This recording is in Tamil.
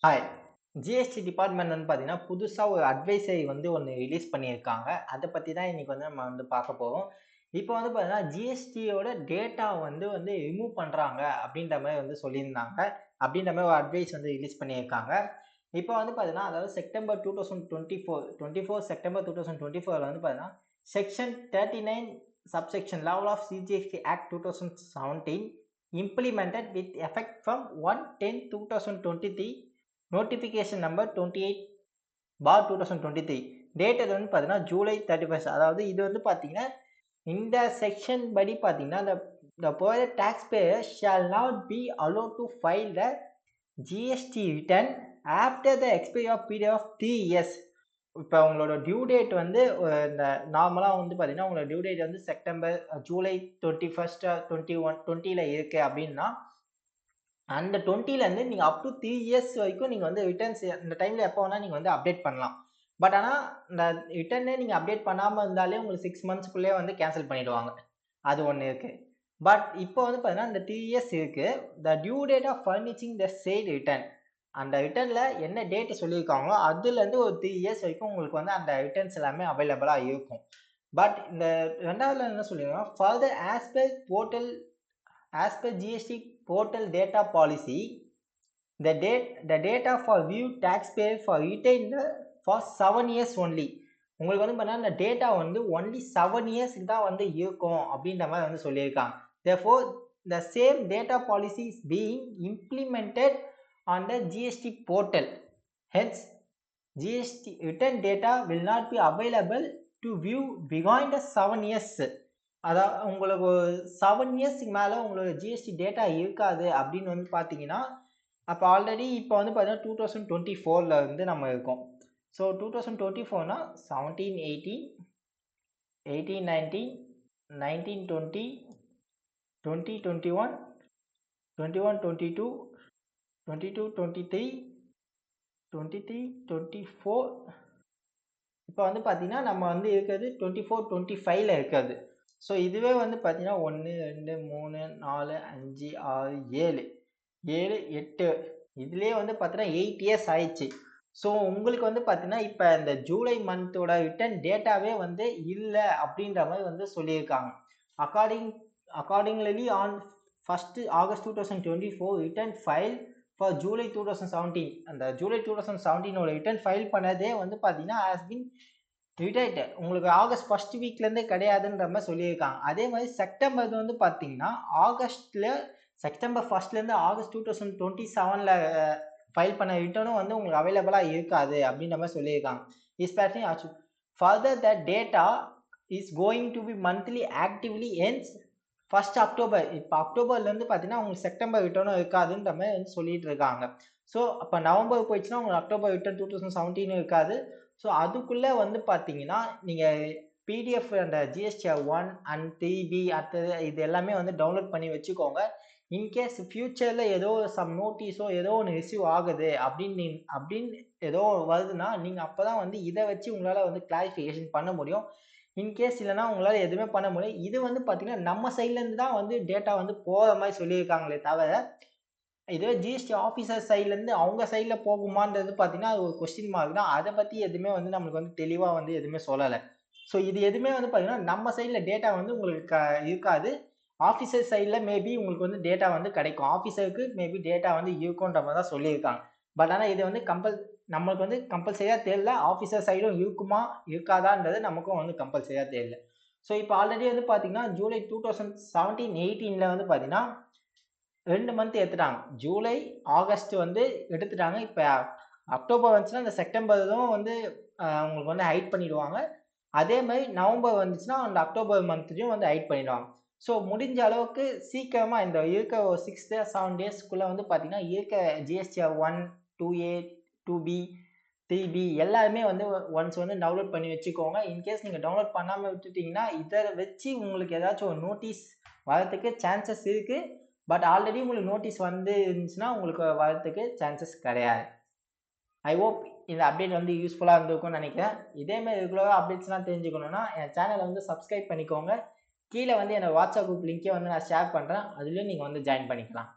ஹாய். ஜிஎஸ்டி டிபார்ட்மெண்ட் வந்து பார்த்தீங்கன்னா, புதுசா ஒரு அட்வைசரி வந்து ஒண்ணு ரிலீஸ் பண்ணியிருக்காங்க. அத பத்தி தான் இன்னைக்கு வந்து நம்ம வந்து பார்க்க போறோம். இப்போ வந்து பார்த்தீங்கன்னா, ஜிஎஸ்டியோட டேட்டா வந்து ரிமூவ் பண்றாங்க அப்படின்ற மாரி வந்து சொல்லியிருந்தாங்க. அப்படின்ற மாரி ஒரு அட்வைஸ் வந்து ரிலீஸ் பண்ணியிருக்காங்க. இப்போ வந்து பார்த்தீங்கன்னா, அதாவது செப்டம்பர் 2024 செப்டம்பர் 2024ல வந்து பார்த்தீங்கன்னா, section 39 subsection level of CGST act 2017 implemented with effect from 1/10/2023 notification number 28/2023 date இது வந்து பார்த்தீங்கன்னா ஜூலை 31 அதாவது இது வந்து பார்த்தீங்கன்னா இந்த செக்ஷன் படி பார்த்தீங்கன்னா the poor taxpayer shall not be allowed to file the GST return after the expiry of period of 3 years. இப்போ உங்களோட டியூ டேட் வந்து இந்த நார்மலா வந்து பார்த்தீங்கன்னா உங்களோட டியூ டேட் வந்து ஜூலை 21 20ல இருக்கு அப்படின்னா அந்த 20ல இருந்து நீங்க அப் டூ 3 இயர்ஸ் வரைக்கும் நீங்க வந்து ரிட்டர்ன்ஸ் இந்த டைம்ல எப்போ வேணா நீங்க வந்து அப்டேட் பண்ணலாம். பட் ஆனா இந்த ரிட்டர்னே நீங்க அப்டேட் பண்ணாம இருந்தாலே உங்களுக்கு 6 மந்த்ஸ்க்குள்ளயே வந்து கேன்சல் பண்ணிடுவாங்க. அது ஒண்ணு இருக்கு. பட் இப்போ வந்து பார்த்தீங்கன்னா, இந்த 3 இயர்ஸ் இருக்கு. The due date of furnishing the said return. அந்த ரிட்டர்ன்ல என்ன டேட் சொல்லியிருக்காங்களோ, அதுலேருந்து ஒரு 3 இயர்ஸ் வரைக்கும் உங்களுக்கு வந்து அந்த ரிட்டர்ன்ஸ் எல்லாமே அவைலபிளா இருக்கும். பட் இந்த 2வதுல என்ன சொல்லியிருக்காங்கன்னா, further as per GST portal data policy, the data for view taxpayer for retained for 7 years only. உங்களுக்கு வந்து பார்த்தீங்கன்னா இந்த டேட்டா வந்து ஒன்லி 7 இயர்ஸ்க்கு தான் வந்து இருக்கும் அப்படின்ற மாதிரி வந்து சொல்லியிருக்காங்க. therefore the same data policy is being implemented on the GST portal. Hence GST return data will not be available to view beyond the 7 years. அதாவது உங்களுக்கு 7 இயர்ஸ்க்கு மேல உங்களோட ஜிஎஸ்டி டேட்டா இருக்காது அப்படின்னு வந்து பார்த்தீங்கன்னா, அப்ப ஆல்ரெடி இப்ப வந்து பார்த்தீங்கன்னா 2024ல வந்து நம்ம இருக்கோம். ஸோ 2024னா 17, 18, 18, 19, 19, 20, 20, 21, 21, 22, 22, 23, 23, 24 இப்போ வந்து பார்த்தீங்கன்னா, நம்ம வந்து இருக்கிறது 24, 25ல இருக்கிறது. ஸோ இதுவே வந்து பார்த்தீங்கன்னா 1, 2, 3, 4, 5, 6, 7, 7, 8 இதுலயே வந்து பார்த்தீங்கன்னா 8 இயர்ஸ் ஆயிடுச்சு. ஸோ உங்களுக்கு வந்து பார்த்தீங்கன்னா, இப்ப இந்த ஜூலை மந்தோட ரிட்டர்ன் டேட்டாவே வந்து இல்ல அப்படின்ற மாரி வந்து சொல்லியிருக்காங்க. According accordingly on 1 August 2024 return file for July 2017 அந்த ஜூலை 2017 ஓட ரிட்டர்ன் ஃபைல் பண்ணதே வந்து பார்த்தீங்கன்னா, ஹாஸ் பீன் ரிடையர்ட் உங்களுக்கு ஆகஸ்ட் ஃபர்ஸ்ட் வீக்ல இருந்தே கிடையாதுன்ற மாதிரி சொல்லியிருக்காங்க. அதே மாதிரி செப்டம்பர் வந்து பார்த்தீங்கன்னா, செப்டம்பர் ஃபர்ஸ்ட்ல இருந்து ஆகஸ்ட் 2027ல ஃபைல் பண்ண ரிட்டர்னும் வந்து உங்களுக்கு அவைலபிளா இருக்காது அப்படின்ற மாதிரி சொல்லியிருக்காங்க. Especially further the data is going to be monthly actively ends 1 October. இப்போ அக்டோபர்ல இருந்து பார்த்தீங்கன்னா உங்களுக்கு செப்டம்பர் ரிட்டர்னும் இருக்காதுன்ற மாதிரி வந்து சொல்லிட்டு இருக்காங்க. ஸோ அப்போ நவம்பர் போயிடுச்சுன்னா உங்களுக்கு அக்டோபர் ரிட்டர்ன் 2017 இருக்காது. ஸோ அதுக்குள்ள வந்து பார்த்தீங்கன்னா நீங்க பிடிஎஃப் அந்த ஜிஎஸ்டிஆர் 1 அண்ட் 3பி அடுத்தது இது எல்லாமே வந்து டவுன்லோட் பண்ணி வச்சுக்கோங்க. இன்கேஸ் ஃபியூச்சர்ல ஏதோ சம் நோட்டீஸோ ஏதோ ஒன்று ரிசீவ் ஆகுது அப்படின்னு ஏதோ வருதுன்னா நீங்க அப்பதான் வந்து இதை வச்சு உங்களால வந்து கிளாரிஃபிகேஷன் பண்ண முடியும். இன்கேஸ் இல்லைன்னா உங்களால எதுவுமே பண்ண முடியும். இது வந்து பார்த்தீங்கன்னா நம்ம சைட்ல இருந்து தான் வந்து டேட்டா வந்து போற மாதிரி சொல்லியிருக்காங்களே தவிர இதுவே ஜிஎஸ்டி ஆஃபீஸர் சைட்ல இருந்து அவங்க சைட்ல போகுமான்றது பார்த்தீங்கன்னா அது ஒரு கொஸ்டின் மார்க் தான். அதை பத்தி எதுவுமே வந்து நம்மளுக்கு வந்து தெளிவா வந்து எதுவுமே சொல்லலை. ஸோ இது எதுவுமே வந்து பார்த்தீங்கன்னா நம்ம சைட்ல டேட்டா வந்து உங்களுக்கு இருக்காது. ஆஃபீஸர் சைட்ல மேபி உங்களுக்கு வந்து டேட்டா வந்து கிடைக்கும். ஆஃபீஸருக்கு மேபி டேட்டா வந்து இருக்குன்ற மாதிரி தான் சொல்லியிருக்காங்க. பட் ஆனா இது வந்து நம்மளுக்கு வந்து கம்பல்சரியா தெரியல. ஆஃபீஸர் சைடும் இருக்குமா இருக்காதான்றது நமக்கும் வந்து கம்பல்சரியா தெரியல. ஸோ இப்போ ஆல்ரெடி வந்து பார்த்தீங்கன்னா ஜூலை 2017, 18ல வந்து பார்த்தீங்கன்னா 2 மந்த் எடுத்துட்டாங்க. ஜூலை, ஆகஸ்ட் வந்து எடுத்துட்டாங்க. இப்ப அக்டோபர் வந்துச்சுன்னா, இந்த செப்டம்பரும் வந்து உங்களுக்கு வந்து ஹைட் பண்ணிடுவாங்க. அதே மாரி நவம்பர் வந்துச்சுன்னா, அந்த அக்டோபர் மந்த்லயும் வந்து ஹைட் பண்ணிடுவாங்க. ஸோ முடிஞ்ச அளவுக்கு சீக்கிரமா இந்த இருக்க ஒரு 6 டேஸ், 7 டேஸ்க்குள்ள வந்து பார்த்தீங்கன்னா, இருக்க ஜிஎஸ்டிஆர் 1, 2A, 2B, 3B எல்லாருமே வந்து ஒன்ஸ் வந்து டவுன்லோட் பண்ணி வச்சுக்கோங்க. இன்கேஸ் நீங்க டவுன்லோட் பண்ணாம விட்டுட்டீங்கன்னா, இத வச்சு உங்களுக்கு ஏதாச்சும் ஒரு நோட்டீஸ் வரதுக்கு சான்சஸ் இருக்கு. பட் ஆல்ரெடி உங்களுக்கு நோட்டீஸ் வந்து இருந்துச்சுன்னா, உங்களுக்கு வரதுக்கு சான்சஸ் கிடையாது. ஐ ஹோப் இந்த அப்டேட் வந்து யூஸ்ஃபுல்லா இருந்திருக்கும்னு நினைக்கிறேன். இதே மாரி ரெகுலரா அப்டேட்ஸ்லாம் தெரிஞ்சுக்கணும்னா, என் சேனல வந்து சப்ஸ்கிரைப் பண்ணிக்கோங்க. கீழ வந்து என்னோட வாட்ஸ்அப் குரூப் லிங்க்கே வந்து நான் ஷேர் பண்றேன். அதிலயும் நீங்க வந்து ஜாயின் பண்ணிக்கலாம்.